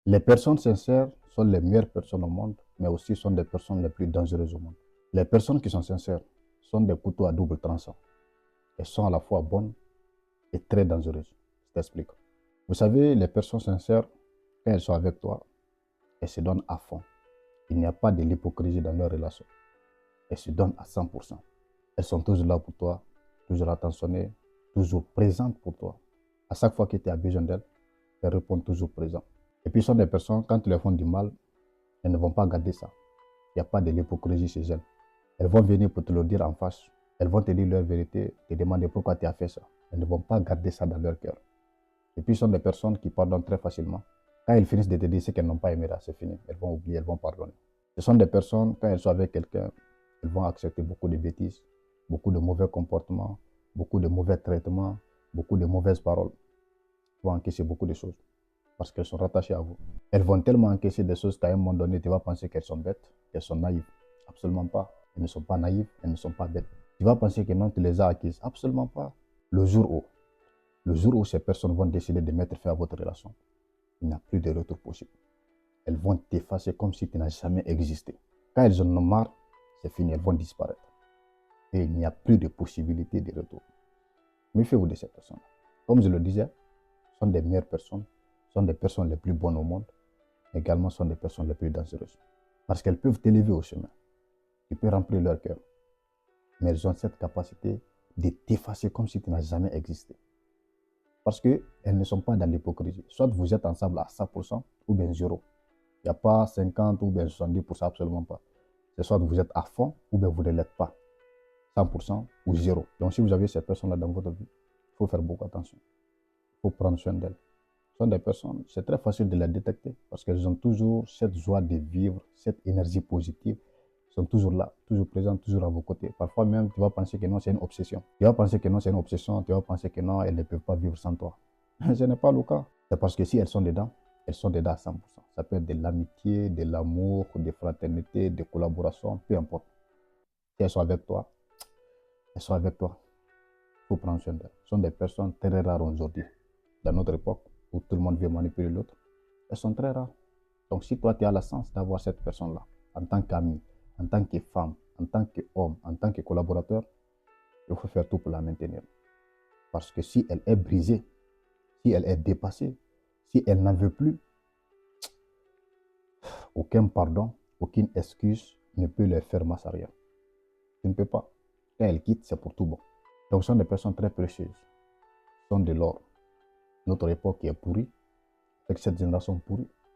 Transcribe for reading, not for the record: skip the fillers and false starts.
Les personnes sincères sont les meilleures personnes au monde, mais aussi sont des personnes les plus dangereuses au monde. Les personnes qui sont sincères sont des couteaux à double tranchant. Elles sont à la fois bonnes et très dangereuses. Je t'explique. Vous savez, les personnes sincères, quand elles sont avec toi, elles se donnent à fond. Il n'y a pas de l'hypocrisie dans leur relation. Elles se donnent à 100%. Elles sont toujours là pour toi, toujours attentionnées, toujours présentes pour toi. À chaque fois que tu as besoin d'elles, elles répondent toujours présent. Et puis, ce sont des personnes, quand tu leur font du mal, elles ne vont pas garder ça. Il n'y a pas de l'hypocrisie chez elles. Elles vont venir pour te le dire en face. Elles vont te dire leur vérité, te demander pourquoi tu as fait ça. Elles ne vont pas garder ça dans leur cœur. Et puis, ce sont des personnes qui pardonnent très facilement. Quand elles finissent de te dire ce qu'elles n'ont pas aimé là, c'est fini. Elles vont oublier, elles vont pardonner. Ce sont des personnes, quand elles sont avec quelqu'un, elles vont accepter beaucoup de bêtises, beaucoup de mauvais comportements, beaucoup de mauvais traitements, beaucoup de mauvaises paroles. Elles vont encaisser beaucoup de choses parce qu'elles sont rattachées à vous. Elles vont tellement encaisser des choses qu'à un moment donné, tu vas penser qu'elles sont bêtes, qu'elles sont naïves. Absolument pas. Elles ne sont pas naïves, elles ne sont pas bêtes. Tu vas penser que non, tu les as acquises. Absolument pas. Le jour où ces personnes vont décider de mettre fin à votre relation, il n'y a plus de retour possible. Elles vont t'effacer comme si tu n'as jamais existé. Quand elles en ont marre, c'est fini, elles vont disparaître. Et il n'y a plus de possibilité de retour. Méfiez-vous de ces personnes. Comme je le disais, ce sont des meilleures personnes, ce sont des personnes les plus bonnes au monde, mais également ce sont des personnes les plus dangereuses. Parce qu'elles peuvent t'élever au chemin. Tu peux remplir leur cœur. Mais elles ont cette capacité de t'effacer comme si tu n'as jamais existé. Parce qu'elles ne sont pas dans l'hypocrisie. Soit vous êtes ensemble à 100% ou bien zéro. Il n'y a pas 50 ou bien 70%, absolument pas. C'est soit vous êtes à fond ou bien vous ne l'êtes pas. 100% ou zéro. Donc si vous avez ces personnes-là dans votre vie, il faut faire beaucoup attention. Il faut prendre soin d'elles. Ce sont des personnes, c'est très facile de les détecter parce qu'elles ont toujours cette joie de vivre, cette énergie positive. Elles sont toujours là, toujours présentes, toujours à vos côtés. Parfois même, tu vas penser que non, c'est une obsession. Tu vas penser que non, c'est une obsession. Tu vas penser que non, elles ne peuvent pas vivre sans toi. Mais ce n'est pas le cas. C'est parce que si elles sont dedans à 100%. Ça peut être de l'amitié, de l'amour, de fraternité, de collaboration, peu importe. Si elles sont avec toi, elles sont avec toi. Il faut prendre soin d'elles. Ce sont des personnes très rares aujourd'hui. Dans notre époque, où tout le monde veut manipuler l'autre, elles sont très rares. Donc si toi, tu as la chance d'avoir cette personne-là, en tant qu'ami, en tant que femme, en tant qu'homme, en tant que collaborateur, il faut faire tout pour la maintenir. Parce que si elle est brisée, si elle est dépassée, si elle n'en veut plus, aucun pardon, aucune excuse ne peut leur faire masse arrière. Tu ne peux pas. Quand elle quitte, c'est pour tout bon. Donc ce sont des personnes très précieuses. Ce sont de l'or. Notre époque est pourrie, avec cette génération pourrie.